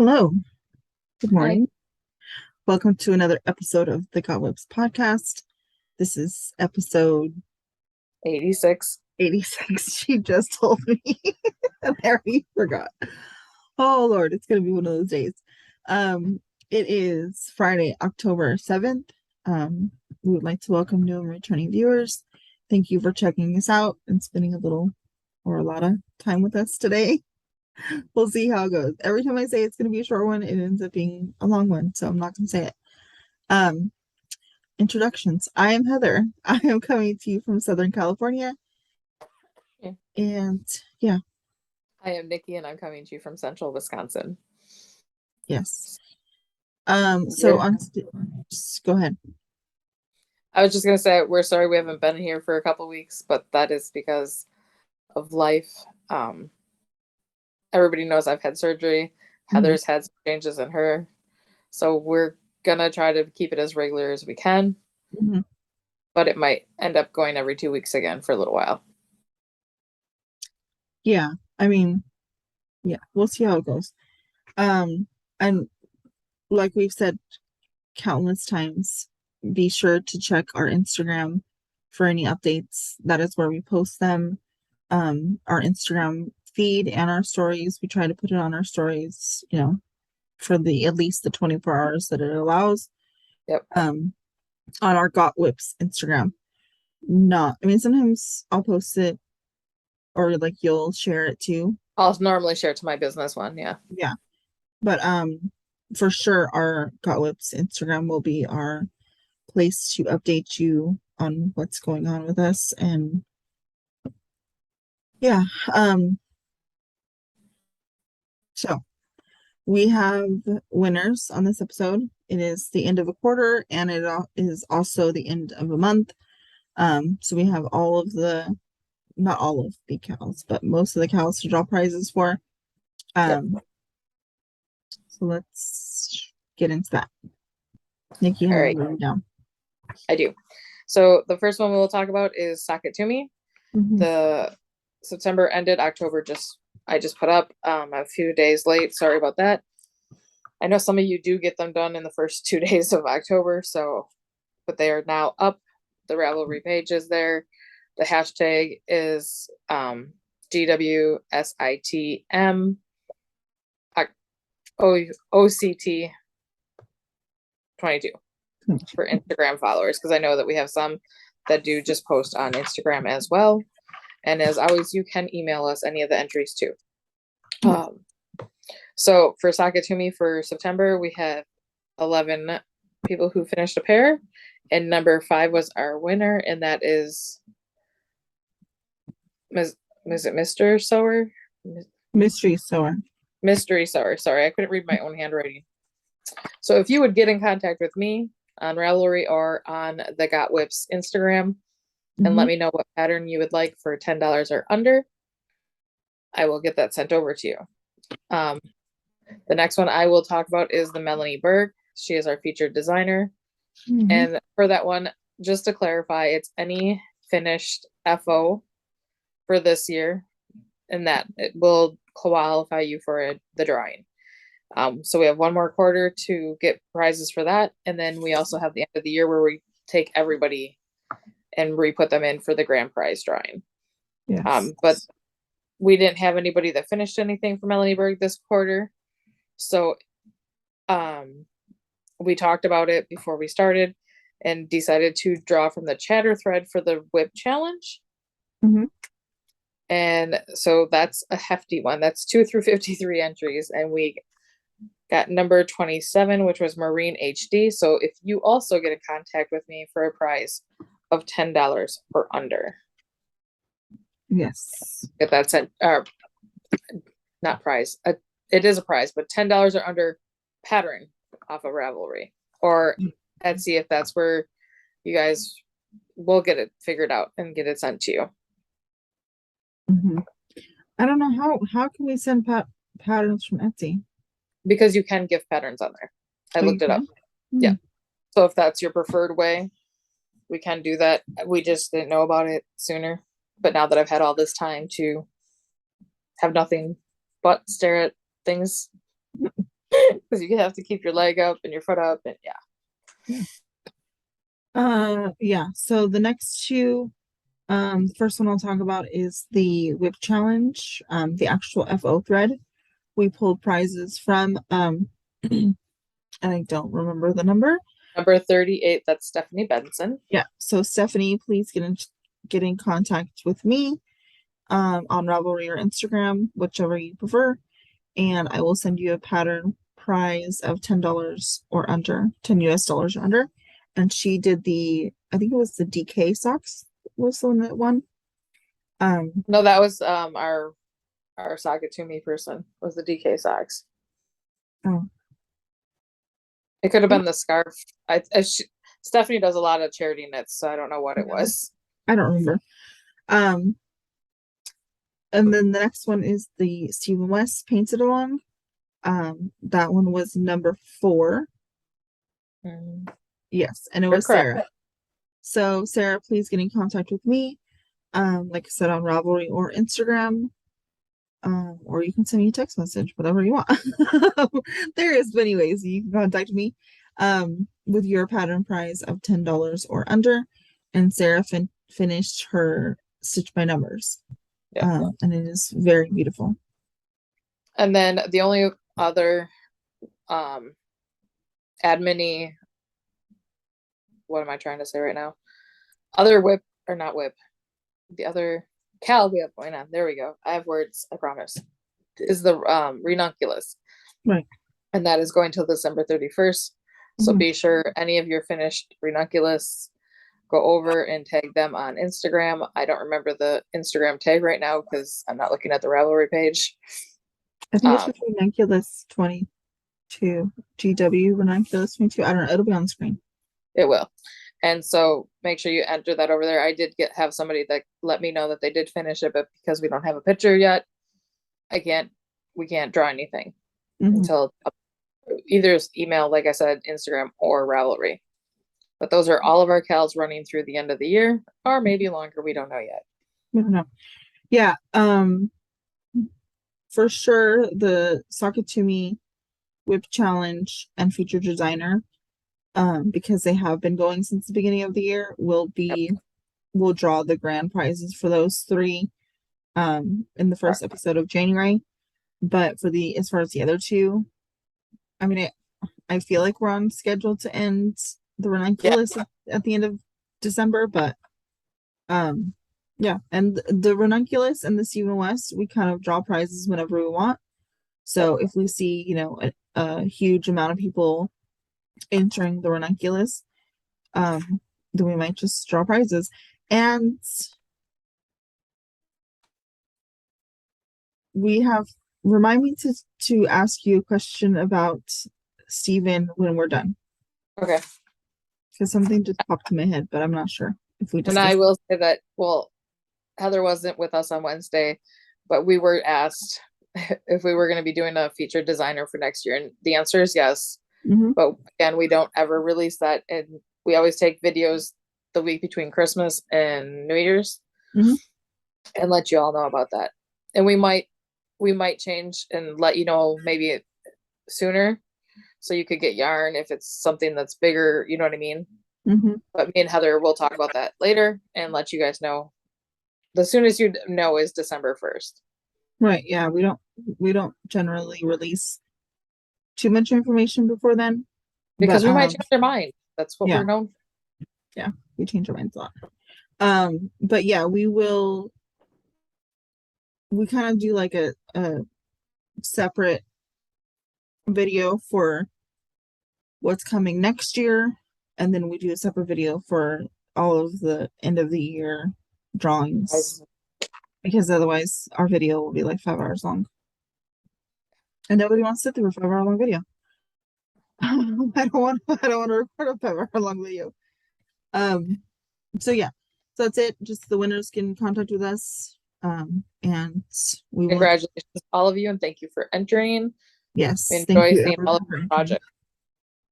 Hello, good Hi. morning. Welcome to another episode of the Got Whips podcast. This is episode 86. 86. She just told me, and I already forgot. Oh Lord, it's gonna be one of those days. Um, it is Friday, October 7th. We would like to welcome new and returning viewers. Thank you for checking us out and spending a little or a lot of time with us today. We'll see how it goes. Every time I say it's going to be a short one, it ends up being a long one, so I'm not going to say it. Um, Introductions. I am Heather. I am coming to you from Southern California, Yeah. and yeah, I am Nicci and I'm coming to you from central Wisconsin. yes. So We're, just go ahead. I was just going to say, we're sorry we haven't been here for a couple weeks, but that is because of life. Um, Everybody knows I've had surgery. Mhm. Heather's had some changes in her. So we're going to try to keep it as regular as we can, Mhm. but it might end up going every 2 weeks again for a little while. Yeah, I mean, yeah, we'll see how it goes. And like we've said countless times, be sure to check our Instagram for any updates. That is where we post them. Our Instagram feed and our stories. We try to put it on our stories, for the at least the 24 hours that it allows. Yep. On our Got Whips Instagram. Not, I mean, sometimes I'll post it or like you'll share it too. I'll normally share it to my business one. Yeah. Yeah. But for sure our Got Whips Instagram will be our place to update you on what's going on with us. And yeah, so we have winners on this episode. It is the end of a quarter and it is also the end of a month. So we have all of the, not all of the KALs, but most of the KALs to draw prizes for. Yep. So let's get into that. Nikki, All have you right. written down? I do. So the first one we'll talk about is Sock It To Me. Mm-hmm. The September ended, October I just put up a few days late. Sorry about that. I know some of you do get them done in the first 2 days of October, but they are now up. The Ravelry page is there. The hashtag is GWSITM OCT 22 for Instagram followers, because I know that we have some that do just post on Instagram as well. And as always, you can email us any of the entries too. So for Sock It To Me for September, we have 11 people who finished a pair, and number 5 was our winner, and that is is it Mr. Sower? Mystery Sower. Mystery Sower. Sorry, I couldn't read my own handwriting. So if you would get in contact with me on Ravelry or on the Got Whips Instagram and let me know what pattern you would like for $10 or under, I will get that sent over to you. The next one I will talk about is the Melanie Berg. She is our featured designer. Mm-hmm. And for that one, just to clarify, it's any finished FO for this year, and that it will qualify you for the drawing. So we have one more quarter to get prizes for that. And then we also have the end of the year where we take everybody and re-put them in for the grand prize drawing. Yes. But we didn't have anybody that finished anything for Melanie Berg this quarter. So we talked about it before we started and decided to draw from the chatter thread for the whip challenge. Mm-hmm. And so that's a hefty one. That's 2 through 53 entries. And we got number 27, which was Marine HD. So if you also get in contact with me for a prize of $10 or under, Yes. get that sent, not prize. It is a prize, but $10 or under pattern off of Ravelry or Etsy, if that's where you guys will get it figured out and get it sent to you. Mm-hmm. I don't know how can we send patterns from Etsy? Because you can give patterns on there. I Oh, you looked it up. can? Yeah. So if that's your preferred way, we can do that. We just didn't know about it sooner. But now that I've had all this time to have nothing but stare at things, because you have to keep your leg up and your foot up, and yeah. Yeah, so the next two, first one I'll talk about is the whip challenge, the actual FO thread. We pulled prizes from and I don't remember the number. Number 38, that's Stephanie Benson. Yeah, so Stephanie, please get in contact with me on Ravelry or Instagram, whichever you prefer, and I will send you a pattern prize of $10 or under, 10 US dollars or under. And she did I think it was the DK socks was the one that won. No, that was our Sagatumi person was the DK socks. Oh. It could have been the scarf. Stephanie does a lot of charity knits, so I don't know what it was. I don't remember. And then the next one is the Stephen West Painted Along. That one was number 4. Yes, and it was Sarah. So Sarah, please get in contact with me. Like I said, on Ravelry or Instagram. Or you can send me a text message, whatever you want. There is many ways you can contact me with your pattern prize of $10 or under. And Sarah finished her Stitch by Numbers. Yeah. And it is very beautiful. And then the only other admin-y, what am I trying to say right now? Other whip, or not whip, the other KAL we have going on. There we go. I have words, I promise. Is the ranunculus. Right. And that is going till December 31st. So be sure any of your finished ranunculus, go over and tag them on Instagram. I don't remember the Instagram tag right now because I'm not looking at the Ravelry page. I think it's just ranunculus 22, GW ranunculus 22. I don't know. It'll be on the screen. It will. And so make sure you enter that over there. I did have somebody that let me know that they did finish it, but because we don't have a picture yet, we can't draw anything until either email, like I said, Instagram or Ravelry. But those are all of our KALs running through the end of the year, or maybe longer. We don't know yet. We don't know. Yeah. For sure, the Sakatumi Whip Challenge and Featured Designer, because they have been going since the beginning of the year, we'll draw the grand prizes for those 3 in the first episode of January. But as far as the other 2, I mean, I feel like we're on schedule to end the ranunculus at the end of December, but yeah, and the ranunculus and the Stephen West, we kind of draw prizes whenever we want. So if we see, a huge amount of people entering the ranunculus, then we might just draw prizes. And remind me to ask you a question about Stephen when we're done. Okay. Because something just popped in my head, but I'm not sure if we. And I will say that, well, Heather wasn't with us on Wednesday, but we were asked if we were going to be doing a featured designer for next year, and the answer is yes. But again, we don't ever release that, and we always take videos the week between Christmas and New Year's and let you all know about that. And we might change and let you know maybe sooner, so you could get yarn if it's something that's bigger, you know what I mean? But me and Heather will talk about that later and let you guys know. The soonest you know is December 1st. Right. Yeah, we don't generally release too much information before then, because we might change our mind. That's what we're known for. Yeah, we change our minds a lot. But yeah, we kind of do like a separate video for what's coming next year, and then we do a separate video for all of the end of the year drawings, because otherwise our video will be like 5 hours long, and nobody wants to sit through a 5-hour long video. I don't want to record a 5-hour long video. So yeah, so that's it. Just the winners get in contact with us, and we congratulations to all of you, and thank you for entering. Yes, we enjoy seeing all of your projects.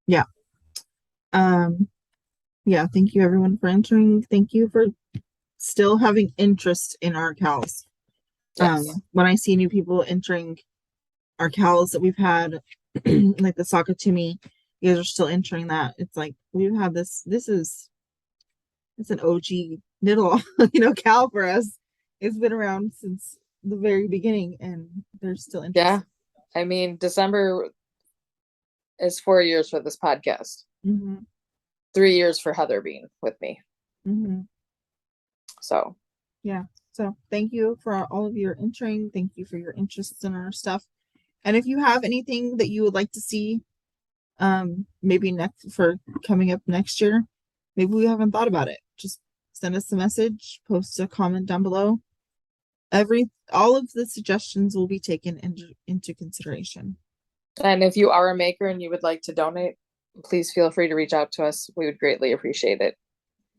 Yeah. Yeah, thank you everyone for entering. Thank you for still having interest in our KALs. When I see new people entering our KALs that we've had like the Saka to me, you guys are still entering that. It's like we've had it's an OG knittle, KAL for us. It's been around since the very beginning, and they're still Yeah. interested. I mean, December is 4 years for this podcast. 3 years for Heather being with me. So yeah. So thank you for all of your entering. Thank you for your interest in our stuff. And if you have anything that you would like to see, maybe next for coming up next year, maybe we haven't thought about it. Just send us a message, post a comment down below. All of the suggestions will be taken into consideration. And if you are a maker and you would like to donate, please feel free to reach out to us. We would greatly appreciate it.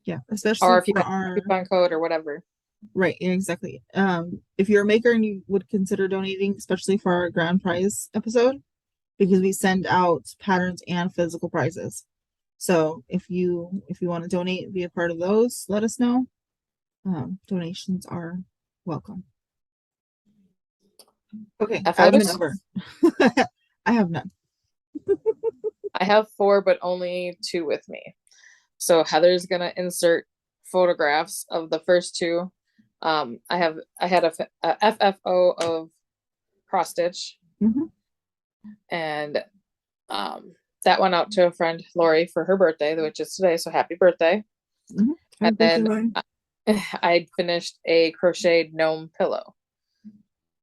Yeah, especially or if you for have a our coupon code or whatever. right, exactly. If you're a maker and you would consider donating, especially for our grand prize episode, because we send out patterns and physical prizes. So if you want to donate, be a part of those, let us know. Donations are welcome. Okay, admin over. I have none. I have 4, but only 2 with me. So Heather's gonna insert photographs of the first 2. I had a FFO of cross stitch, and that went out to a friend, Lori, for her birthday, which is today. So happy birthday! And then I finished a crocheted gnome pillow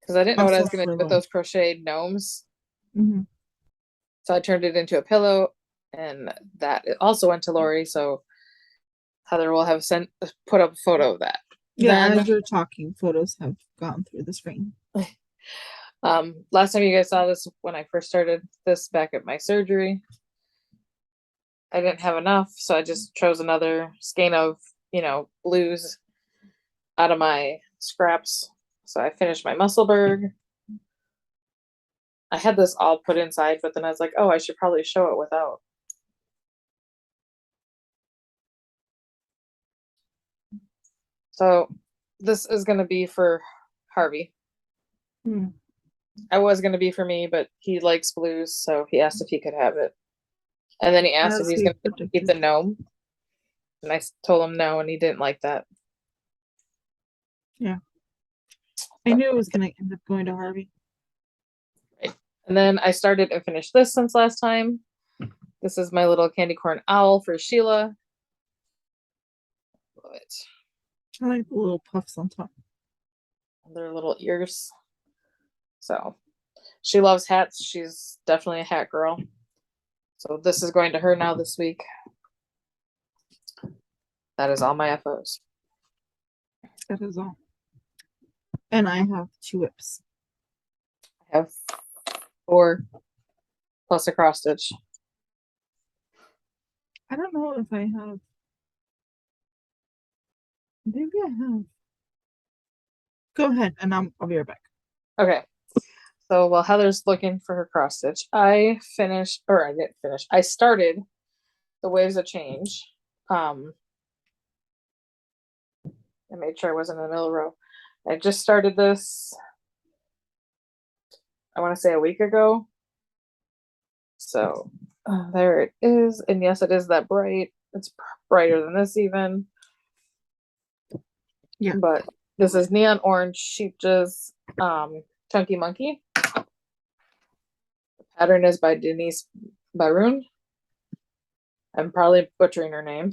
because I didn't know what I was gonna do with those crocheted gnomes. So I turned it into a pillow, and that also went to Lori. So Heather will have put up a photo of that. Yeah, as you're talking, photos have gone through the screen. Last time you guys saw this, when I first started this back at my surgery, I didn't have enough, so I just chose another skein of, blues out of my scraps. So I finished my Musselburgh. I had this all put inside, but then I was like, oh, I should probably show it without. So this is going to be for Harvey. I was going to be for me, but he likes blues, so he asked if he could have it. And then he asked if he's going to keep the gnome. And I told him no, and he didn't like that. Yeah. I knew it was going to end up going to Harvey. Right. And then I started and finished this since last time. This is my little candy corn owl for Sheila. Love it. I like the little puffs on top. Their little ears. So she loves hats. She's definitely a hat girl. So this is going to her now this week. That is all my FOs. That is all. And I have 2 whips. I have 4 plus a cross stitch. I don't know if I have. Maybe I have. Go ahead, and I'll be right back. Okay. So while Heather's looking for her cross stitch, I didn't finish. I started the Waves of Change. I made sure I wasn't in the middle row. I just started this, I want to say a week ago. So there it is. And yes, it is that bright. It's brighter than this even. Yeah. But this is Neon Orange Sheepja's Chunky Monkey. The pattern is by Denise Baroun. I'm probably butchering her name,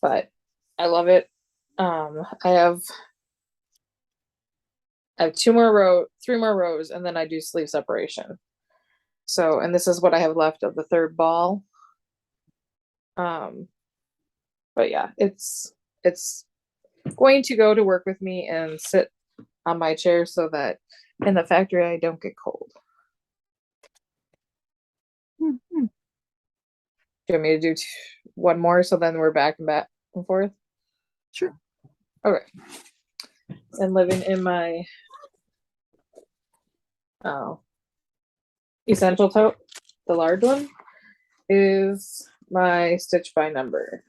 but I love it. I have 3 more rows, and then I do sleeve separation. So, and this is what I have left of the 3rd ball. But yeah, it's going to go to work with me and sit on my chair so that in the factory I don't get cold. Do you want me to do 1 more so then we're back and forth? Sure. Okay. And living in my essential tote, the large one, is my stitch by number.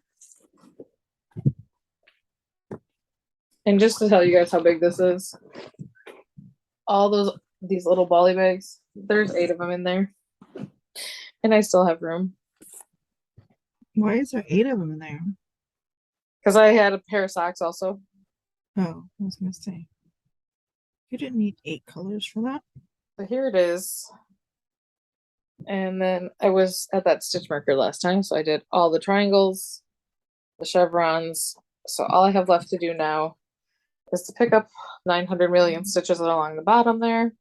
And just to tell you guys how big this is, all these little bally bags There's 8 of them in there. And I still have room. Why is there 8 of them in there? Because I had a pair of socks also. Oh, I was gonna say. You didn't need 8 colors for that. So here it is. And then I was at that stitch marker last time, so I did all the triangles, the chevrons. So all I have left to do now is to pick up 900 million stitches along the bottom there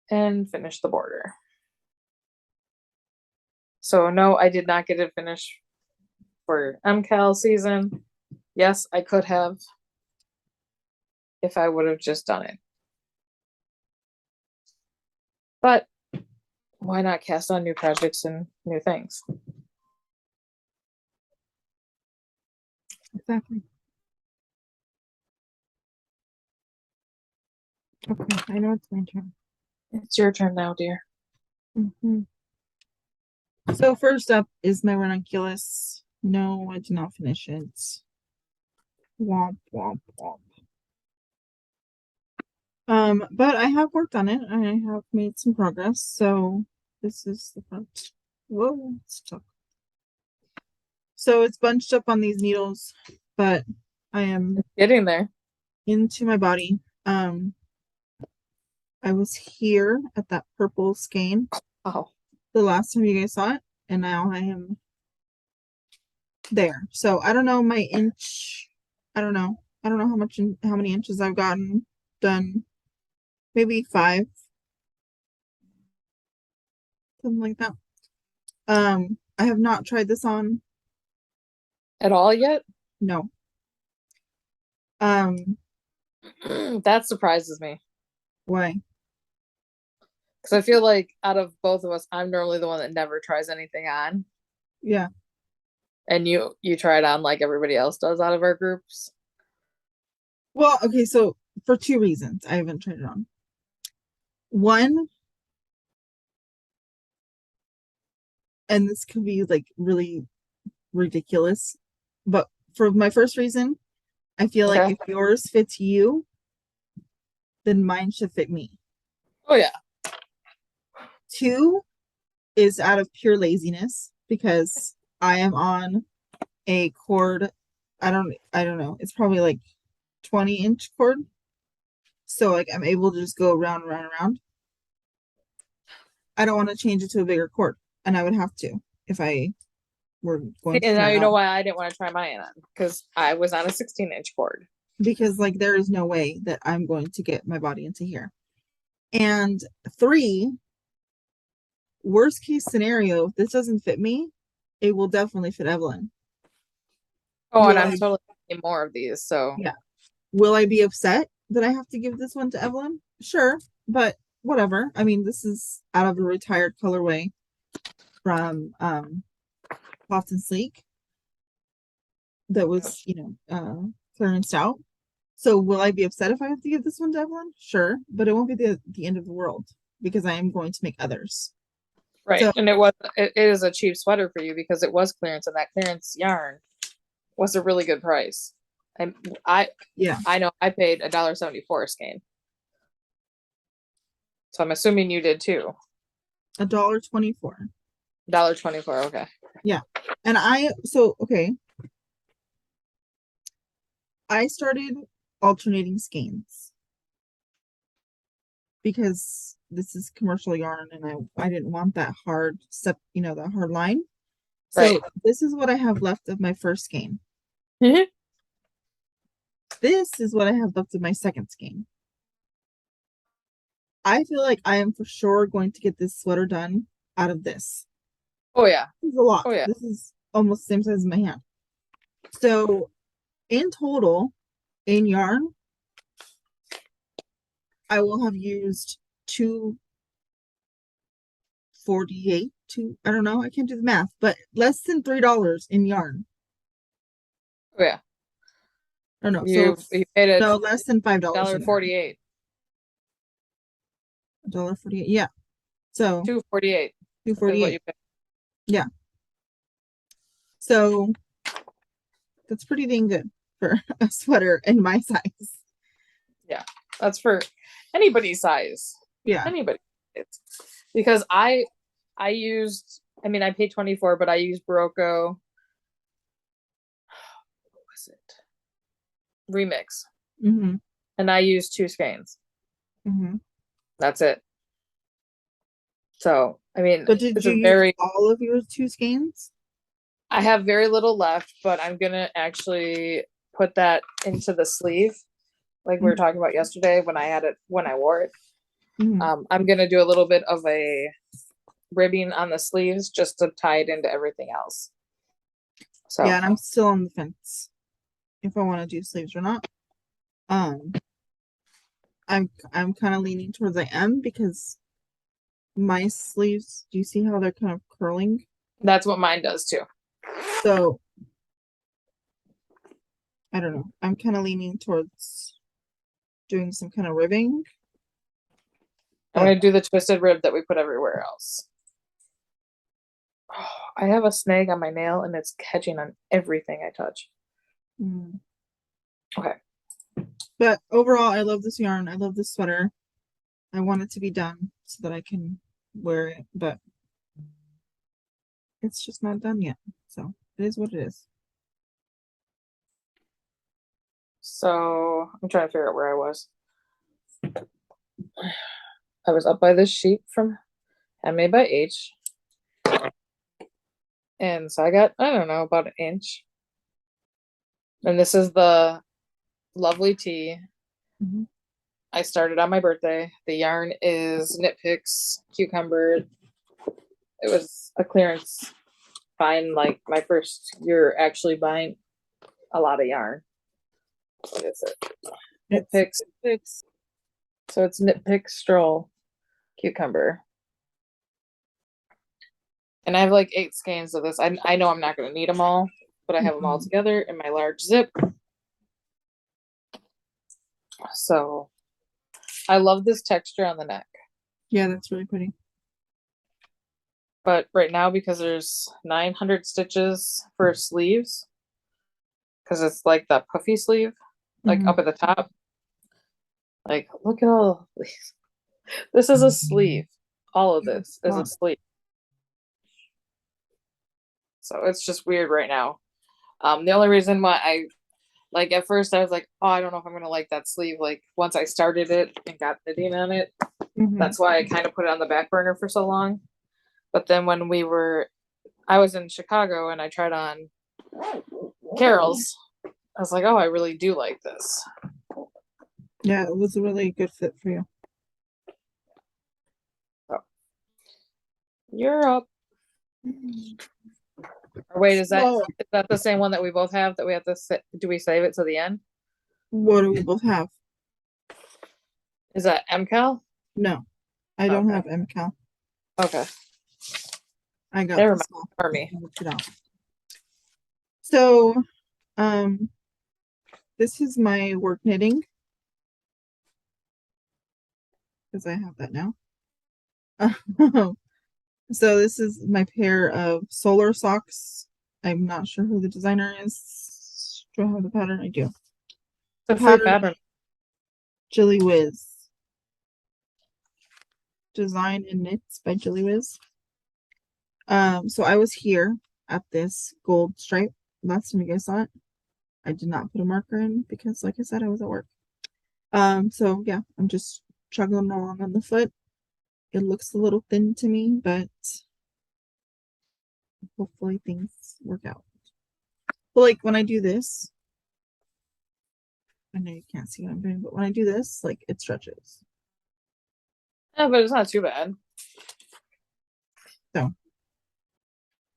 and finish the border. So no, I did not get it finished for KAL season. Yes, I could have if I would have just done it. But why not cast on new projects and new things? Exactly. Okay, I know it's my turn. It's your turn now, dear. So first up is my ranunculus. No, I did not finish it. Womp womp womp. But I have worked on it and I have made some progress. So this is the front. Whoa, it's stuck. So it's bunched up on these needles, but I am getting there into my body. I was here at that purple skein. Oh, the last time you guys saw it, and now I am there. So I don't know my inch. I don't know how many inches I've gotten done. Maybe 5, something like that. I have not tried this on at all yet? No. That surprises me. Why? Because I feel like out of both of us, I'm normally the one that never tries anything on. Yeah. And you try it on like everybody else does out of our groups. Well, okay, so for 2 reasons I haven't tried it on. One, and this could be like really ridiculous, but for my first reason, I feel like if yours fits you, then mine should fit me. Oh yeah. 2 is out of pure laziness because I am on a cord. I don't know. It's probably like 20-inch cord. So like I'm able to just go around. I don't want to change it to a bigger cord, and I would have to if I were going to. And now you know why I didn't want to try mine on, because I was on a 16-inch cord. Because like there is no way that I'm going to get my body into here. And 3, worst case scenario, if this doesn't fit me, it will definitely fit Evelyn. Oh, and I'm totally getting more of these, so yeah. Will I be upset that I have to give this one to Evelyn? Sure, but whatever. I mean, this is out of a retired colorway from Soft and Sleek that was, clearanced out. So will I be upset if I have to give this one to Evelyn? Sure, but it won't be the end of the world because I am going to make others. Right, so, and it is a cheap sweater for you because it was clearance, and that clearance yarn was a really good price. And I know I paid $1.74 a skein. So I'm assuming you did too. $1.24. $1.24, okay. Yeah. And I started alternating skeins because this is commercial yarn and I didn't want that hard step, that hard line. So this is what I have left of my first skein. Mm-hmm. This is what I have left of my second skein. I feel like I am for sure going to get this sweater done out of this. Oh yeah. This is a lot. Oh yeah. This is almost the same size as my hand. So in total, in yarn, I will have used 248. I don't know. I can't do the math, but less than $3 in yarn. Oh yeah. I don't know. You paid it. No, less than $5. $1.48. $1.48. Yeah. So $2.48. $2.48. Yeah. So that's pretty dang good for a sweater in my size. Yeah, that's for anybody's size. Yeah. Anybody. it's because I used, I mean, I paid 24, but I used Barocco. What was it? Remix. Mm-hmm. And I used 2 skeins. Mm-hmm. That's it. So, I mean, But did it's you a use very, all of your 2 skeins? I have very little left, but I'm gonna actually put that into the sleeve, like we were talking about yesterday when I wore it. Mm-hmm. I'm gonna do a little bit of a ribbing on the sleeves just to tie it into everything else. So Yeah, and I'm still on the fence if I want to do sleeves or not. Um, I'm kind of leaning towards I am because my sleeves, do you see how they're kind of curling? that's what mine does too. So I don't know. I'm kind of leaning towards doing some kind of ribbing. I'm gonna do the twisted rib that we put everywhere else. Oh, I have a snag on my nail and it's catching on everything I touch. Mm. Okay. But overall, I love this yarn. I love this sweater. I want it to be done so that I can wear it, but it's just not done yet. So it is what it is. So I'm trying to figure out where I was. I was up by this sheet from Handmade by H. And so I got, I don't know, about an inch. And this is the lovely tee. Mm-hmm. I started on my birthday. The yarn is Knit Picks Cucumber. It was a clearance find, like my first year actually buying a lot of yarn. What is it? Knit Picks. So it's Knit Picks Stroll Cucumber. And I have like 8 skeins of this. I know I'm not going to need them all, but I have them all together in my large zip. So I love this texture on the neck. Yeah, that's really pretty. But right now, because there's 900 stitches for sleeves, because it's like the puffy sleeve, like up at the top. Like, look at all these. This is a sleeve. All of this is a sleeve. So it's just weird right now. The only reason why I like at first I was like, oh, I don't know if I'm gonna like that sleeve. Like once I started it and got knitting on it, that's why I kind of put it on the back burner for so long. But then when I was in Chicago and I tried on KALs, I was like, oh, I really do like this. Yeah, it was a really good fit for you. So, you're up. Or wait, is that the same one that we both have that we have to do we save it to the end? What do we both have? Is that MKAL? No, I don't have MKAL. Okay. I got Never this mind. For me. So, this is my work knitting because I have that now. So this is my pair of solar socks. I'm not sure who the designer is. Do I have the pattern? I do. The free pattern. Jilly Whiz. Design and Knits by Jilly Whiz. So I was here at this gold stripe last time you guys saw it. I did not put a marker in because, like I said, I was at work. So yeah, I'm just chugging along on the foot. It looks a little thin to me, but hopefully things work out. But like when I do this, I know you can't see what I'm doing, but when I do this, like it stretches. Yeah, but it's not too bad. So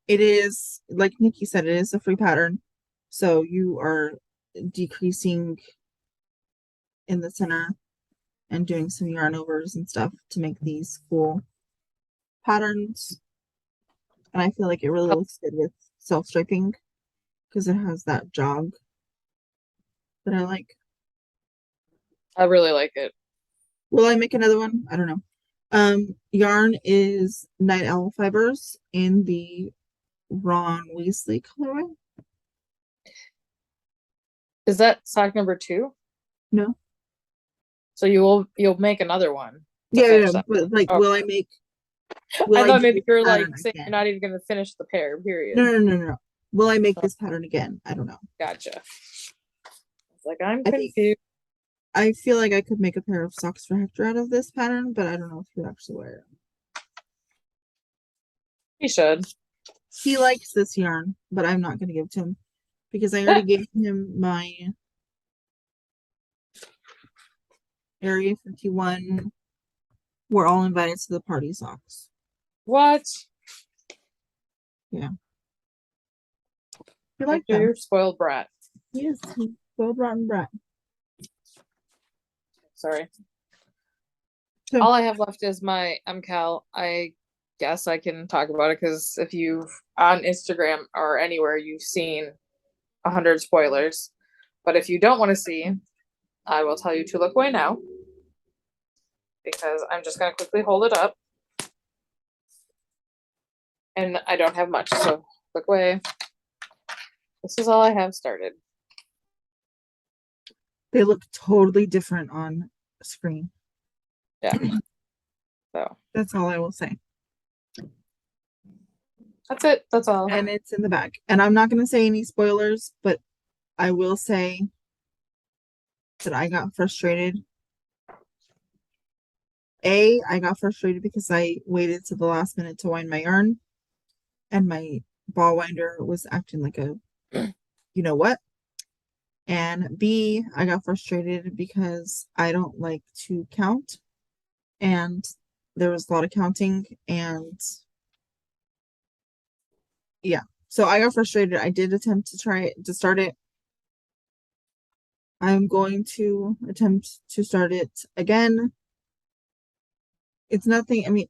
it is, like Nicci said, it is a free pattern. So you are decreasing in the center and doing some yarn overs and stuff to make these cool patterns. And I feel like it really looks good with self-striping because it has that jog that I like. I really like it. Will I make another one? I don't know. Yarn is Night Owl Fibers in the Ron Weasley colorway. Is that sock number 2? No. So you'll make another one. to Yeah, finish that. but like, Oh, will I I thought do maybe this you were like pattern saying you're again? not even gonna finish the pair, No, period. no, no, no, no. Will I make Oh, this pattern again? I don't know. gotcha. It's like I'm I think confused. I feel like I could make a pair of socks for Hector out of this pattern, but I don't know if he'd actually wear it. You should. He likes this yarn, but I'm not going to give it to him because I already gave him my Area 51. We're all invited to the party socks. What? Yeah. He liked You're them. spoiled brat. Yes, he's spoiled rotten brat. Sorry. So, All I have left is my KAL. I guess I can talk about it because if you've on Instagram or anywhere, you've seen 100 spoilers. But if you don't want to see, I will tell you to look away now because I'm just going to quickly hold it up. And I don't have much, so look away. This is all I have started. they look totally different on screen. Yeah. So That's all I will say. that's it. That's all. And it's in the bag. And I'm not going to say any spoilers, but I will say that I got frustrated. I got frustrated because I waited to the last minute to wind my yarn, and my ball winder was acting like a you know what. And B, I got frustrated because I don't like to count, and there was a lot of counting, and yeah. So I got frustrated. I did attempt to try it, to start it. I'm going to attempt to start it again. It's nothing, I mean,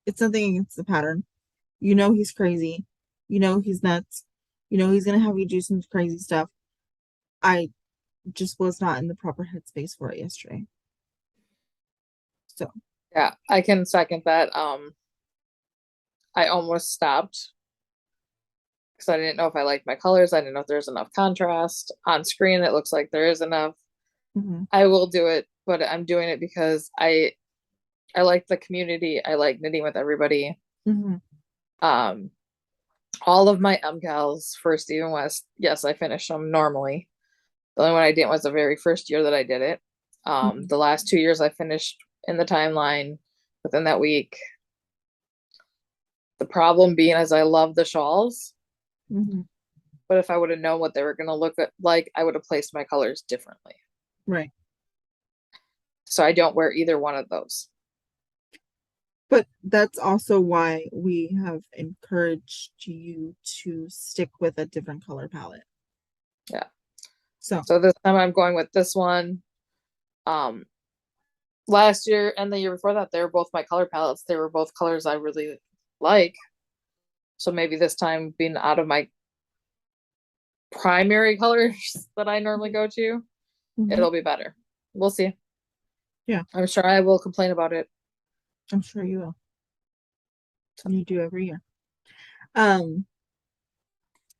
it's nothing against the pattern. You know he's crazy. You know he's nuts. You know he's gonna have you do some crazy stuff. I just was not in the proper headspace for it yesterday. So Yeah, I can second that. I almost stopped because I didn't know if I liked my colors. I didn't know if there's enough contrast. On screen, it looks like there is enough. mhm, I will do it, but I'm doing it because I like the community. I like knitting with everybody. mhm, All of my KALs for Stephen West, yes, I finished them normally. The only one I didn't was the very first year that I did it. mhm, The last 2 years I finished in the timeline within that week. The problem being is I love the shawls, mhm. but if I would have known what they were going to look like, I would have placed my colors differently. Right. So I don't wear either one of those. But that's also why we have encouraged you to stick with a different color palette. Yeah. So So this time I'm going with this one. Last year and the year before that, they were both my color palettes. They were both colors I really like. So maybe this time being out of my primary colors that I normally go to, mhm, it'll be better. We'll see. Yeah. I'm sure I will complain about it. I'm sure you will. You do every year. Um,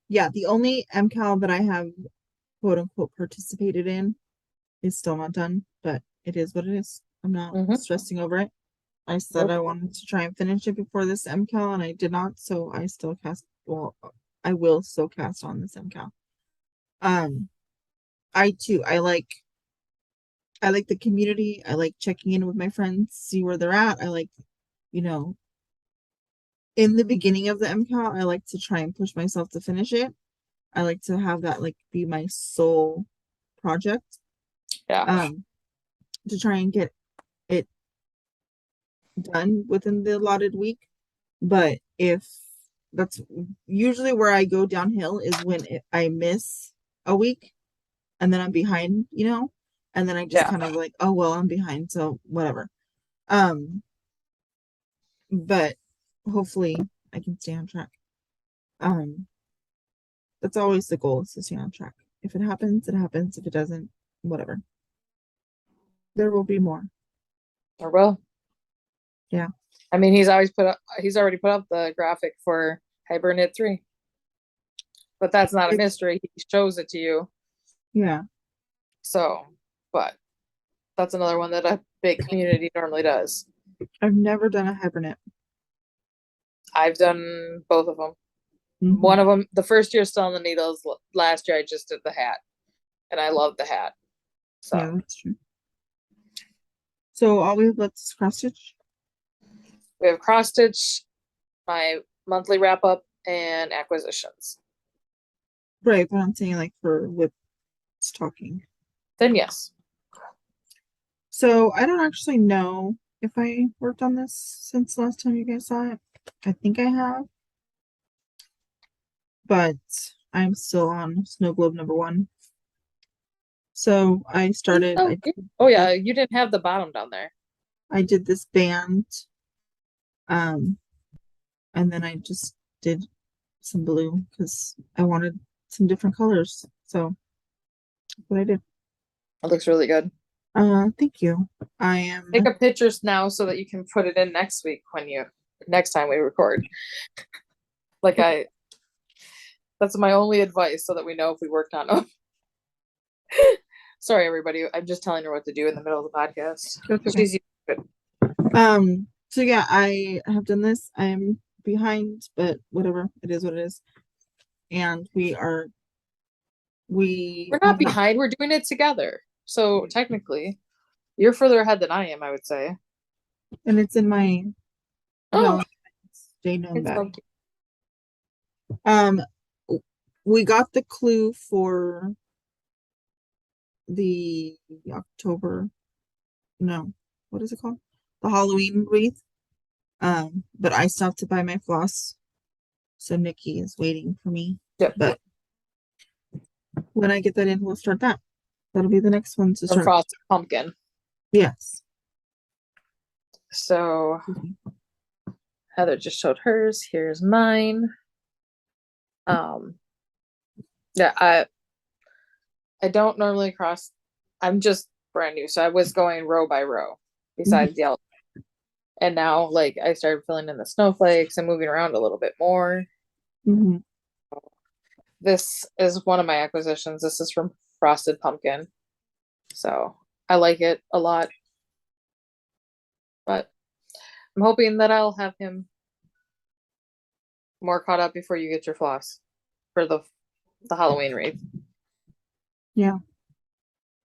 yeah, the only MCAL that I have quote unquote participated in is still not done, but it is what it is. I'm not stressing over it. I said Nope. I wanted to try and finish it before this MCAL and I did not, so I still cast, well, I will still cast on this MCAL. I too, I like the community. I like checking in with my friends, see where they're at. I like, you know, in the beginning of the MCAL, I like to try and push myself to finish it. I like to have that like be my sole project. Yeah. To try and get it done within the allotted week. But if that's usually where I go downhill is when I miss a week and then I'm behind, you know, and then I just Yeah. kind of like, oh well, I'm behind, so whatever. But hopefully I can stay on track. Um, that's always the goal, is to stay on track. If it happens, it happens. If it doesn't, whatever. There will be more. Or will. Yeah. I mean, he's already put up the graphic for Hibernate 3. But that's not a mystery. He shows it to you. Yeah. So, but That's another one that a big community normally does. I've never done a hibernate. I've done both of them. Mhm. One of them, the first year still on the needles. Last year I just did the hat, and I love the hat. So Yeah, that's true. So all we have left is cross stitch. we have cross stitch, my monthly wrap up, and acquisitions. Right, but I'm saying like for whips talking. Then yes. So I don't actually know if I worked on this since the last time you guys saw it. I think I have. But I'm still on Snow Globe #1. So I started. Oh yeah, you didn't have the bottom down there. I did this band, and then I just did some blue because I wanted some different colors. So that's what I did. It looks really good. Thank you. I am. Take a pictures now so that you can put it in next week next time we record. That's my only advice so that we know if we worked on them. Sorry, everybody. I'm just telling her what to do in the middle of the podcast. That's okay. She's used to it. So yeah, I have done this. I'm behind, but whatever. It is what it is. And We're not behind. We're doing it together. So technically, you're further ahead than I am, I would say. And it's in my Oh, Day known it's bag. so We got the clue for the October. No, what is it called? The Halloween wreath. But I stopped to buy my floss, so Nicci is waiting for me. Yep. But when I get that in, we'll start that. That'll be the next one to the start. frosted pumpkin. Yes. So Heather just showed hers. Here's mine. Yeah, I don't normally cross. I'm just brand new, so I was going row by row besides the element. And now, like, I started filling in the snowflakes and moving around a little bit more. Mhm. This is one of my acquisitions. This is from Frosted Pumpkin. So I like it a lot. But I'm hoping that I'll have him more caught up before you get your floss for the Halloween wreath. Yeah.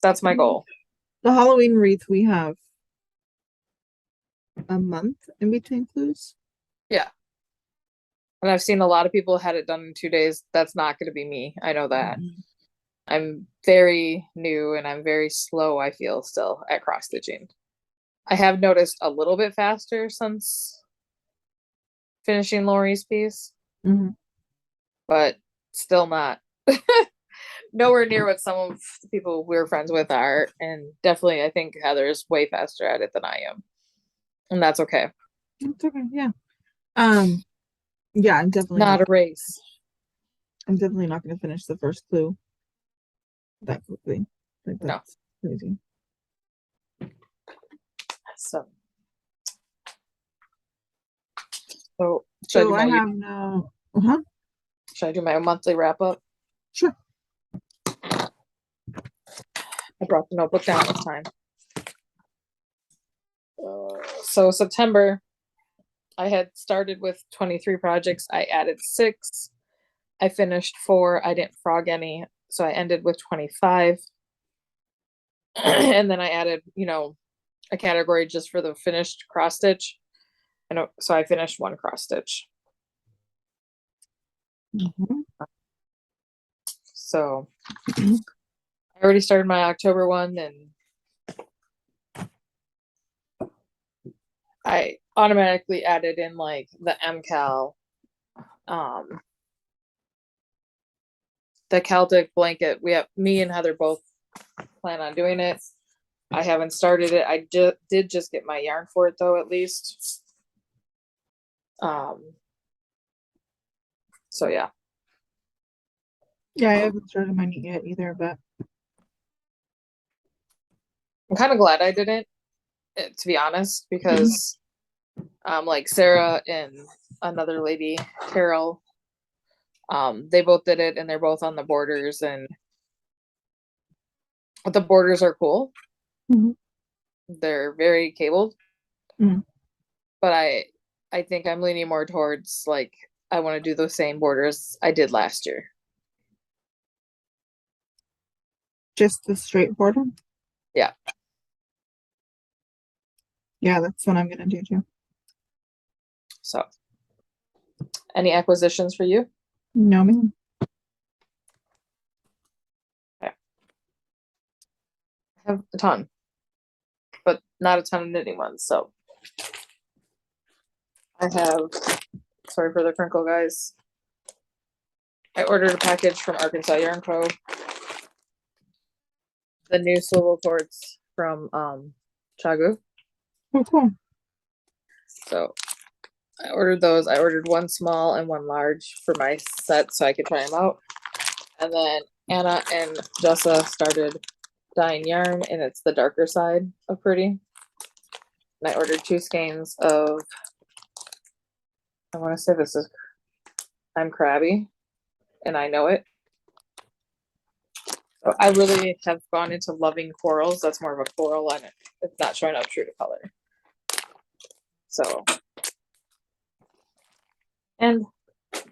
That's my goal. The Halloween wreath, we have a month in between clues. Yeah. And I've seen a lot of people had it done in 2 days. That's not going to be me. I know that. I'm very new and I'm very slow, I feel, still at cross stitching. I have noticed a little bit faster since finishing Lori's piece, but still not nowhere near what some of the people we're friends with are. And definitely, I think Heather is way faster at it than I am. And that's okay. It's okay, yeah. Yeah, I'm definitely not a race. I'm definitely not going to finish the first clue that quickly. Like, that's crazy. So I have now. Should I do my monthly wrap up? Sure. I brought the notebook down this time. So September, I had started with 23 projects. I added 6. I finished 4. I didn't frog any, so I ended with 25. And then I added, a category just for the finished cross stitch. And so I finished 1 cross stitch. So I already started my October one, and I automatically added in like the KAL, the Celtic blanket. Me and Heather both plan on doing it. I haven't started it. I did just get my yarn for it though, at least. So yeah. Yeah, I haven't started mine yet either, but I'm kind of glad I didn't, to be honest, because like Sarah and another lady, Carol, they both did it and they're both on the borders, and the borders are cool. They're very cabled. Mm. But I think I'm leaning more towards like I want to do the same borders I did last year. Just the straight border? Yeah. Yeah, that's what I'm gonna do too. So, any acquisitions for you? No, ma'am. Okay. I have a ton, but not a ton of knitting ones. So, I have, sorry for the crinkle, guys. I ordered a package from Arkansas Yarn Co. The new swivel cords from Chagu. Oh, cool. So I ordered those. I ordered one small and one large for my set so I could try them out. And then Anna and Jessa started dyeing yarn, and it's the darker side of pretty. And I ordered 2 skeins of, I want to say this is, I'm crabby, and I know it. So I really have gone into loving corals. That's more of a coral, and it's not showing up true to color. So, and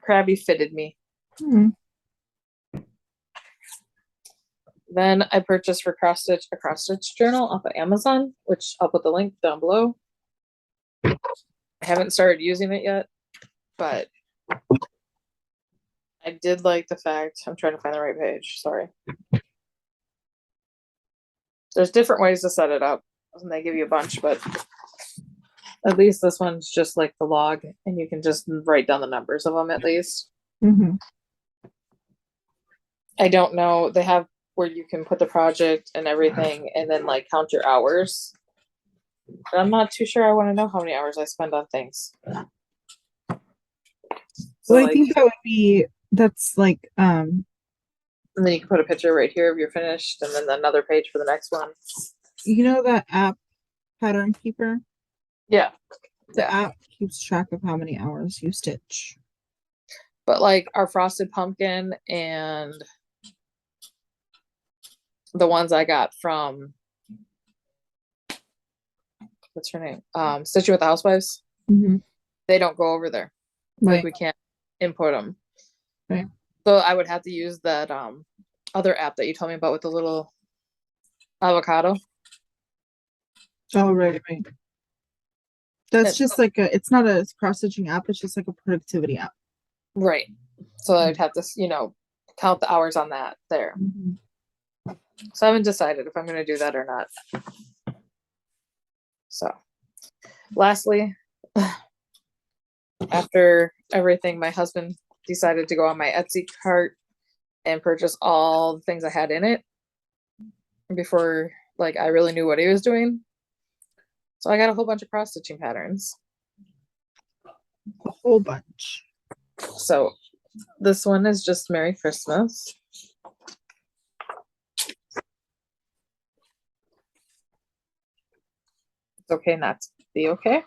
crabby fitted me. Mm. Then I purchased for cross stitch a cross stitch journal off of Amazon, which I'll put the link down below. I haven't started using it yet, but I did like the fact, I'm trying to find the right page, sorry. There's different ways to set it up, and they give you a bunch, but at least this one's just like the log, and you can just write down the numbers of them at least. Mm-hmm. I don't know, they have where you can put the project and everything and then like count your hours. But I'm not too sure I want to know how many hours I spend on things. So Well, I like, think that would be, that's like, and then you can put a picture right here of your finished and then another page for the next one. you know that app, Pattern Keeper? Yeah. The app keeps track of how many hours you stitch. But like our frosted pumpkin and the ones I got from, what's her name? Stitching with the Housewives. Mm-hmm. They don't go over there. Right. Like we can't input them. Right. So I would have to use that other app that you told me about with the little avocado. Oh, right. That's just like it's not a cross-stitching app, it's just like a productivity app. Right. So I'd have to, count the hours on that there. Mm-hmm. So I haven't decided if I'm going to do that or not. So lastly, after everything, my husband decided to go on my Etsy cart and purchase all the things I had in it before like I really knew what he was doing. So I got a whole bunch of cross stitching patterns. A whole bunch. So this one is just Merry Christmas. It's okay not to be okay.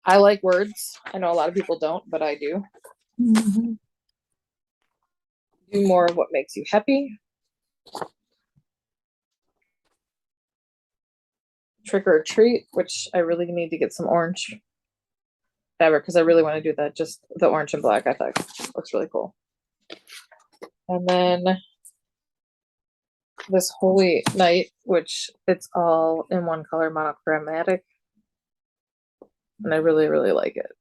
I like words. I know a lot of people don't, but I do. Mm-hmm. Do more of what makes you happy. Trick or treat, which I really need to get some orange fabric because I really want to do that. Just the orange and black, I thought looks really cool. And then this Holy Night, which it's all in one color monochromatic. And I really, really like it.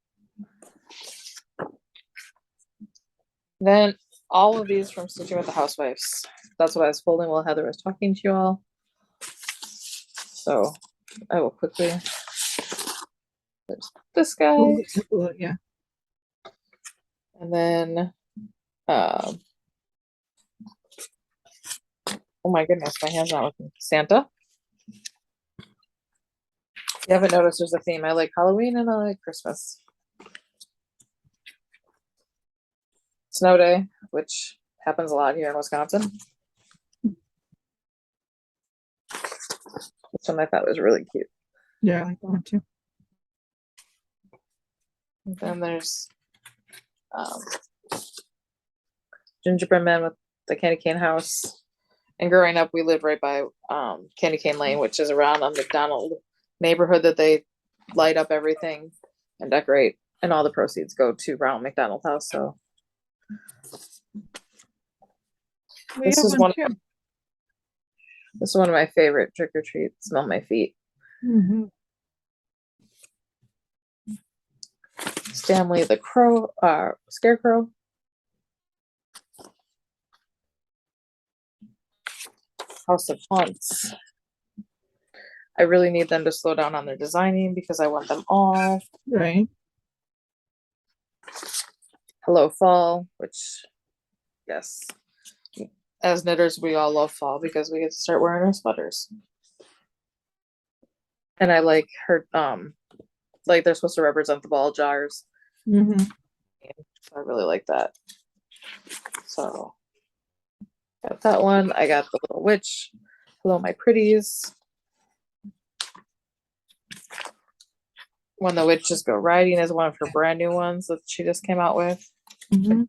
Then all of these from Stitching with the Housewives. That's what I was folding while Heather was talking to you all. So I will quickly. There's this guy. Yeah. And then, oh my goodness, my hand's not looking. Santa. If you haven't noticed, there's a theme. I like Halloween and I like Christmas. Snow Day, which happens a lot here in Wisconsin. This one I thought was really cute. Yeah, I like that one too. And then there's Gingerbread Man with the candy cane house. And growing up, we lived right by Candy Cane Lane, which is around a McDonald neighborhood that they light up everything and decorate, and all the proceeds go to Ronald McDonald House. So this is one of my favorite trick or treats. Smell my feet. Mm-hmm. Stanley the Crow, Scarecrow. House of Haunts. I really need them to slow down on their designing because I want them all. Right. Hello Fall, which, yes, as knitters, we all love fall because we get to start wearing our sweaters. And I like her, like they're supposed to represent the ball jars. Mm-hmm. I really like that. So, got that one. I got the little witch. Hello, my pretties. When the witches go riding is one of her brand new ones that she just came out with. Mm-hmm.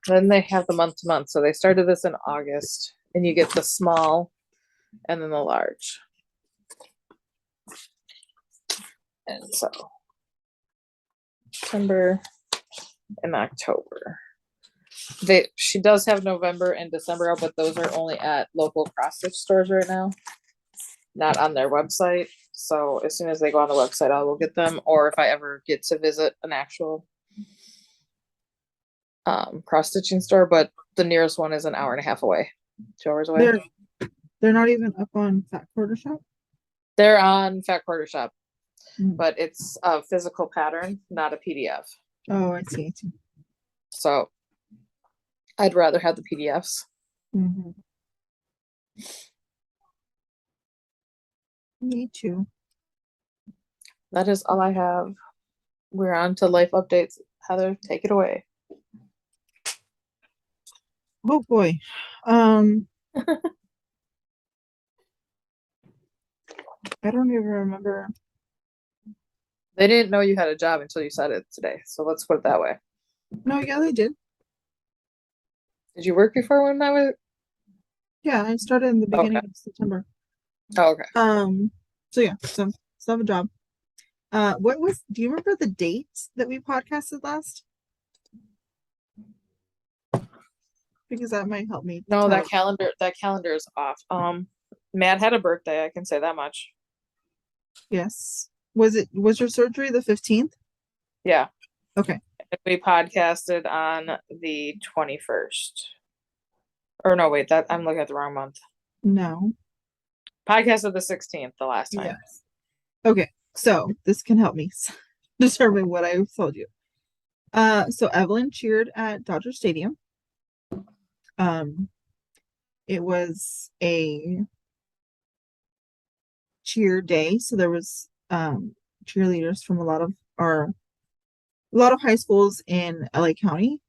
Then they have the month to month. So they started this in August, and you get the small and then the large. And so September and October. She does have November and December out, but those are only at local cross stitch stores right now, not on their website. So as soon as they go on the website, I will get them. Or if I ever get to visit an actual cross stitching store, but the nearest one is an hour and a half away, 2 hours away. They're not even up on Fat Quarter Shop. They're on Fat Quarter Shop, Mm. but it's a physical pattern, not a PDF. Oh, I see. So I'd rather have the PDFs. Mm-hmm. Me too. That is all I have. We're on to life updates. Heather, take it away. Oh boy. I don't even remember. They didn't know you had a job until you said it today. So let's put it that way. No, yeah, they did. Did you work before when I was? Yeah, I started in the beginning of September. Oh, okay. So yeah, so still have a job. Do you remember the dates that we podcasted last? Because that might help me. No, that calendar is off. Matt had a birthday, I can say that much. Yes. Was your surgery the 15th? Yeah. Okay. We podcasted on the 21st. Or no, wait, I'm looking at the wrong month. No. Podcasted the 16th the last time. Yes. Okay, so this can help me determine what I told you. So Evelyn cheered at Dodger Stadium. It was a cheer day, so there was cheerleaders from a lot of high schools in LA County.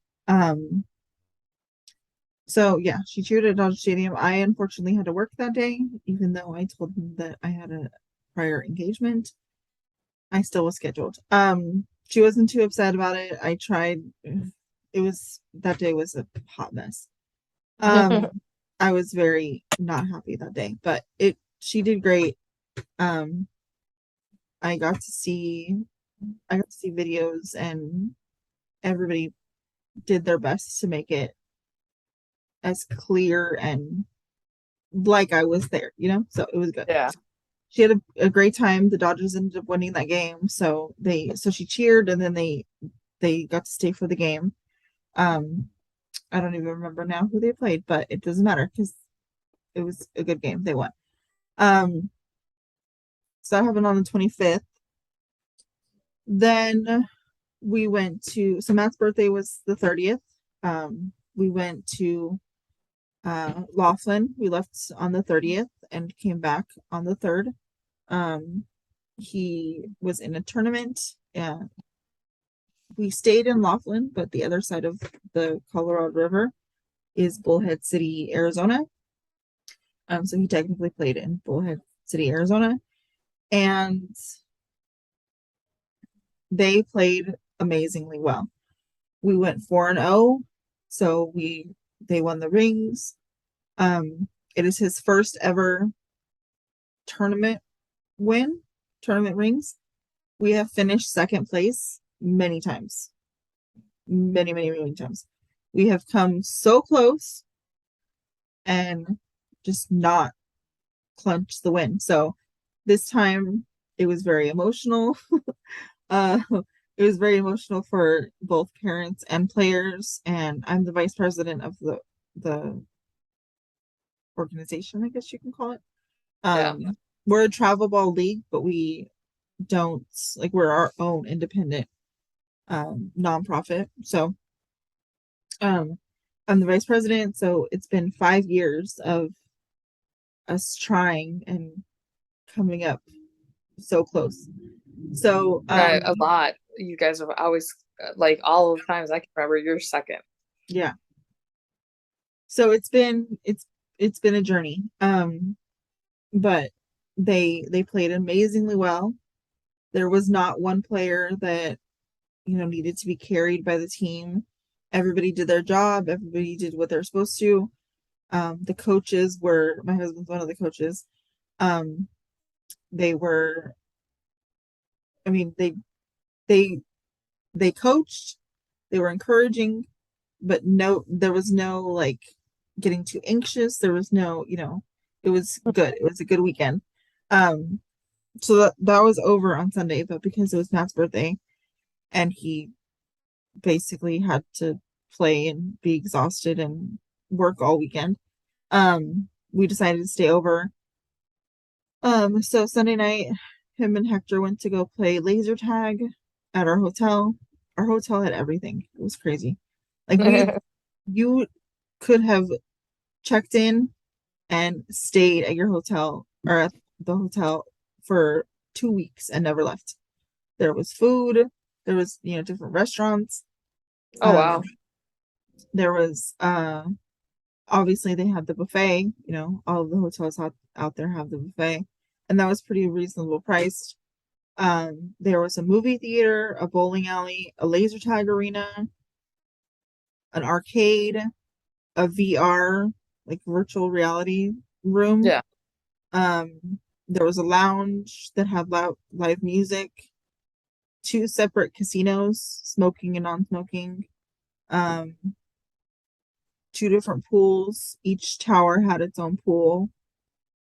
So yeah, she cheered at Dodger Stadium. I unfortunately had to work that day, even though I told them that I had a prior engagement. I still was scheduled. She wasn't too upset about it. I tried. That day was a hot mess. I was very not happy that day, but she did great. I got to see videos, and everybody did their best to make it as clear and like I was there, so it was good. Yeah. She had a great time. The Dodgers ended up winning that game, so she cheered, and then they got to stay for the game. I don't even remember now who they played, but it doesn't matter because it was a good game. They won. So that happened on the 25th. Then we went to, so Matt's birthday was the 30th. We went to Laughlin. We left on the 30th and came back on the 3rd. He was in a tournament. We stayed in Laughlin, but the other side of the Colorado River is Bullhead City, Arizona. So he technically played in Bullhead City, Arizona, and they played amazingly well. We went 4-0. So they won the rings. It is his first ever tournament win, tournament rings. We have finished second place many times. Many, many, many times. We have come so close and just not clinch the win. So this time it was very emotional. uh it was very emotional for both parents and players, and I'm the vice president of the organization, I guess you can call it. Yeah. We're a travel ball league, but we don't like we're our own independent nonprofit. So I'm the vice president, so it's been 5 years of us trying and coming up so close. So A lot. You guys have always like all of the times I can remember you're second. yeah. So it's been a journey. But they played amazingly well. There was not one player that needed to be carried by the team. Everybody did their job. Everybody did what they're supposed to. The coaches were my husband's one of the coaches. Um, they were. I mean, they they coached. They were encouraging, but no, there was no like getting too anxious. There was no, it was good. It was a good weekend. Um, so that was over on Sunday, but because it was Matt's birthday and he basically had to play and be exhausted and work all weekend, we decided to stay over. So Sunday night, him and Hector went to go play laser tag at our hotel. Our hotel had everything. It was crazy. Like you could have checked in and stayed at your hotel or at the hotel for 2 weeks and never left. There was food. There was, different restaurants. Oh wow. There was obviously they had the buffet, all of the hotels out there have the buffet. And that was pretty reasonable priced. There was a movie theater, a bowling alley, a laser tag arena, an arcade, a VR, like virtual reality room. Yeah. There was a lounge that had live music, two separate casinos, smoking and non-smoking, um, two different pools. Each tower had its own pool.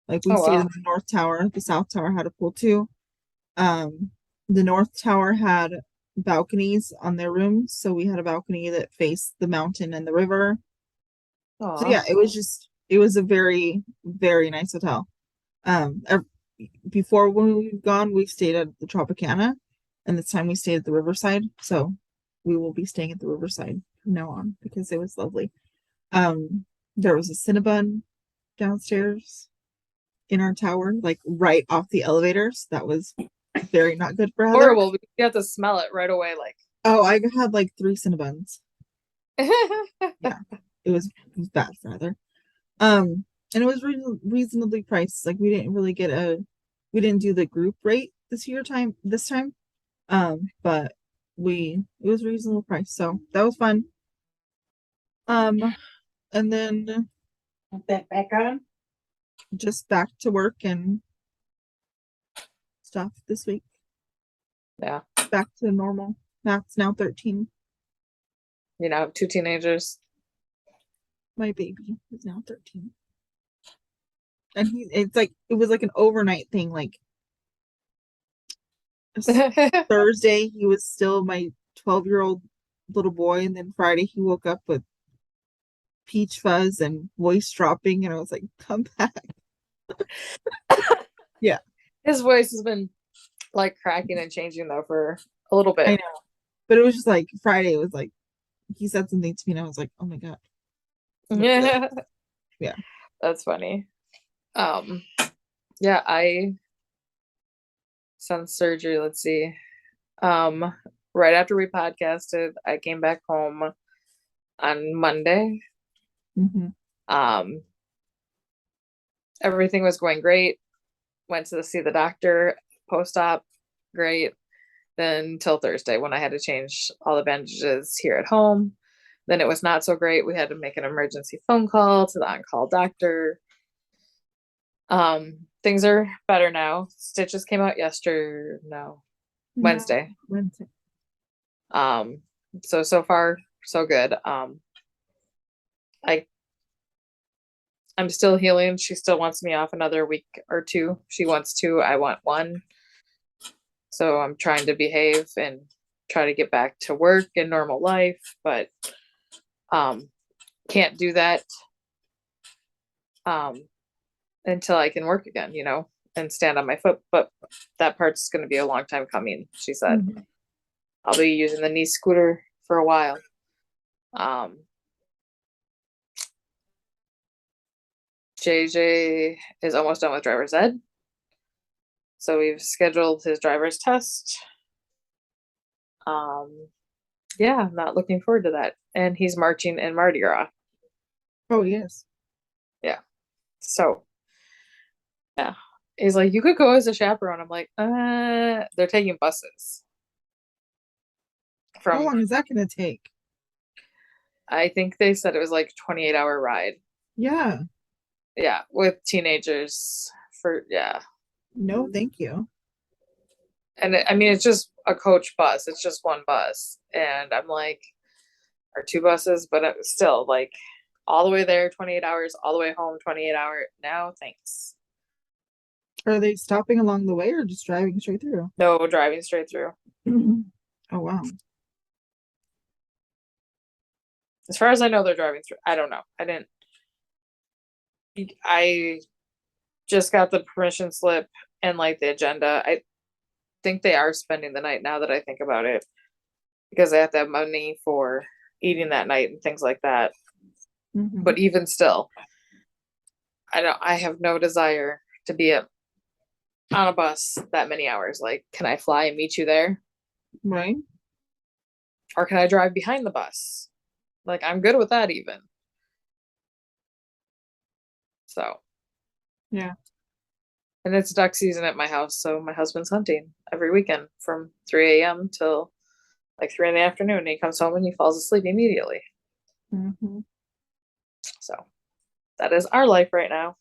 Like we Oh stayed in wow. the North Tower, the South Tower had a pool too. Um, the North Tower had balconies on their rooms, so we had a balcony that faced the mountain and the river. So Aw. yeah, it was a very, very nice hotel. Before when we've gone, we've stayed at the Tropicana, and this time we stayed at the Riverside. So we will be staying at the Riverside from now on because it was lovely. Um, there was a Cinnabon downstairs in our tower, like right off the elevators. That was very not good for Heather. Horrible. You have to smell it right away. Like Oh, I had like 3 Cinnabons. Yeah, it was bad for Heather. And it was reasonably priced. Like we didn't do the group rate this time. But it was reasonable price, so that was fun. And then Put that back on. just back to work and stuff this week. yeah. Back to normal. Matt's now 13. You know, 2 teenagers. My baby is now 13. And it was like an overnight thing. Like Thursday, he was still my 12-year-old little boy, and then Friday he woke up with peach fuzz and voice dropping, and I was like, "Come back." Yeah, His voice has been like cracking and changing though for a little I bit. know. But it was just like Friday. It was like he said something to me, and I was like, "Oh my god." Yeah. Yeah. That's funny. Yeah, I since surgery, let's see. Right after we podcasted, I came back home on Monday. Mm-hmm. Everything was going great. Went to see the doctor post-op, great. Then till Thursday when I had to change all the bandages here at home. Then it was not so great. We had to make an emergency phone call to the on-call doctor. Things are better now. Stitches came out Wednesday. Wednesday. So far so good. I'm still healing. She still wants me off another week or two. She wants 2. I want 1. So I'm trying to behave and try to get back to work and normal life, but can't do that until I can work again, and stand on my foot. But that part's going to be a long time coming, she said. Mm-hmm. I'll be using the knee scooter for a while. JJ is almost done with driver's ed. So we've scheduled his driver's test. Yeah, I'm not looking forward to that. And he's marching in Mardi Gras. Oh, yes. Yeah. So, yeah. He's like, you could go as a chaperone. I'm like, they're taking buses. How long is that going to take? I think they said it was like 28-hour ride. Yeah. Yeah, with teenagers yeah. No, thank you. And it's just a coach bus. It's just one bus. And I'm like, or 2 buses, but it was still like all the way there, 28 hours, all the way home, 28 hours. No, thanks. Are they stopping along the way or just driving straight through? No, driving straight through. Oh, wow. As far as I know, they're driving through. I don't know. I just got the permission slip and like the agenda. I think they are spending the night now that I think about it, because they have to have money for eating that night and things like that. Mm-hmm. But even still, I have no desire to be on a bus that many hours. Like, can I fly and meet you there? Right. Or can I drive behind the bus? Like, I'm good with that even. So. Yeah. And it's duck season at my house, so my husband's hunting every weekend from 3 a.m. till like 3 in the afternoon. And he comes home and he falls asleep immediately. Mm-hmm. So that is our life right now.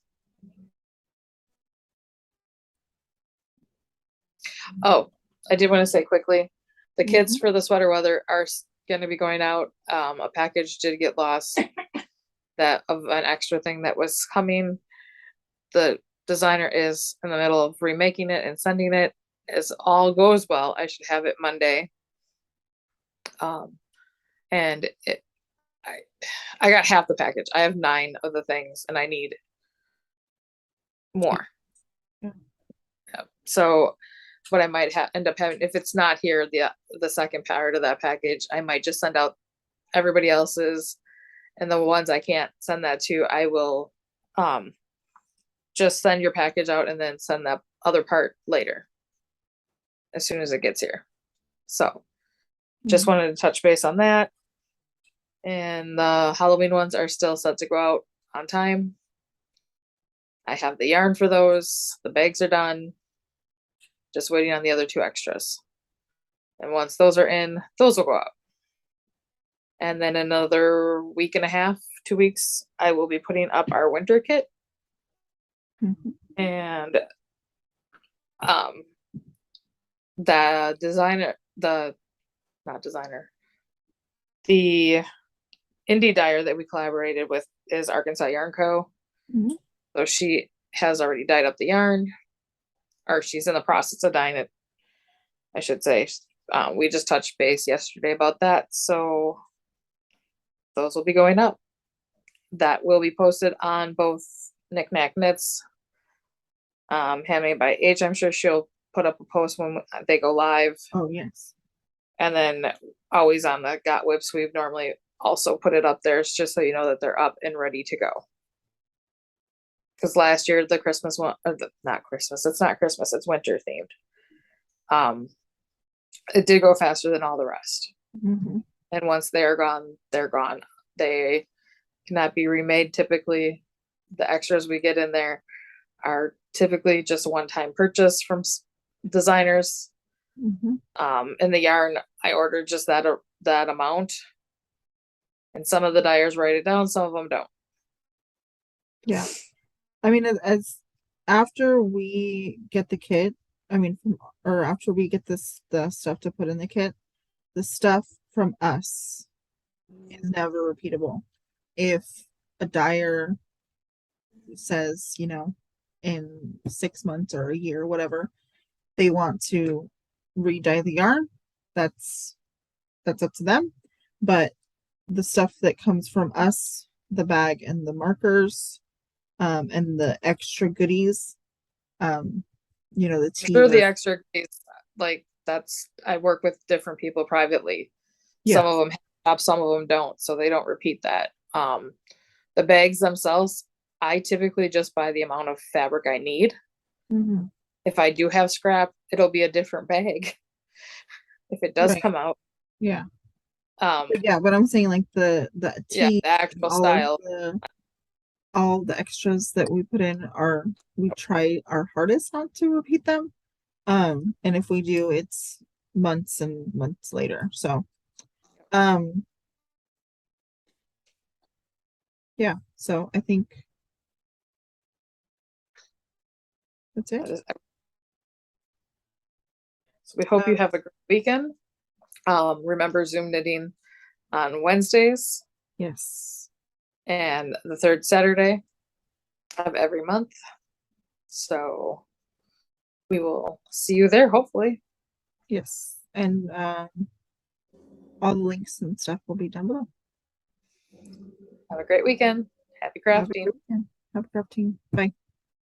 Oh, I did want to say quickly, the kids for the sweater weather are going to be going out. A package did get lost that of an extra thing that was coming. The designer is in the middle of remaking it and sending it. As all goes well, I should have it Monday. And I got half the package. I have 9 of the things and I need more. Yeah. So what I might end up having, if it's not here, the second part of that package, I might just send out everybody else's, and the ones I can't send that to, I will just send your package out and then send that other part later as soon as it gets here. So just wanted to touch base on that. And the Halloween ones are still set to go out on time. I have the yarn for those. The bags are done. Just waiting on the other 2 extras. And once those are in, those will go out. And then another week and a half, 2 weeks, I will be putting up our winter kit. And the indie dyer that we collaborated with is Arkansas Yarn Co. So she has already dyed up the yarn, or she's in the process of dyeing it, I should say. We just touched base yesterday about that, so those will be going up. That will be posted on both Knick-Knack Knits, Handmade by H. I'm sure she'll put up a post when they go live. Oh, yes. And then always on the Got Whips, we've normally also put it up there, just so you know that they're up and ready to go. Because last year the Christmas one, not Christmas, it's not Christmas, it's winter themed. It did go faster than all the rest. And once they're gone, they're gone. They cannot be remade. Typically, the extras we get in there are typically just a one-time purchase from designers. In the yarn, I ordered just that amount. And some of the dyers write it down, some of them don't. Yeah. I mean, as after we get the kit, I mean, or after we get the stuff to put in the kit, the stuff from us is never repeatable. If a dyer says, in 6 months or a year, whatever, they want to re-dye the yarn, that's up to them. But the stuff that comes from us, the bag and the markers, and the extra goodies, the tea. Sure, the extra goodies, like I work with different people privately. Yeah. Some of them have, some of them don't, so they don't repeat that. The bags themselves, I typically just buy the amount of fabric I need. Mhm. If I do have scrap, it'll be a different bag. If it does Right. come out. Yeah. But yeah, but I'm saying like the yeah, tea, the actual all style. all the extras that we put in we try our hardest not to repeat them. And if we do, it's months and months later. So yeah, so I think that's it. So we hope you have a great weekend. Remember Zoom knitting on Wednesdays. Yes. And the third Saturday of every month. So we will see you there, hopefully. Yes. And all the links and stuff will be down below. Have a great weekend. Happy crafting. Happy crafting. Bye.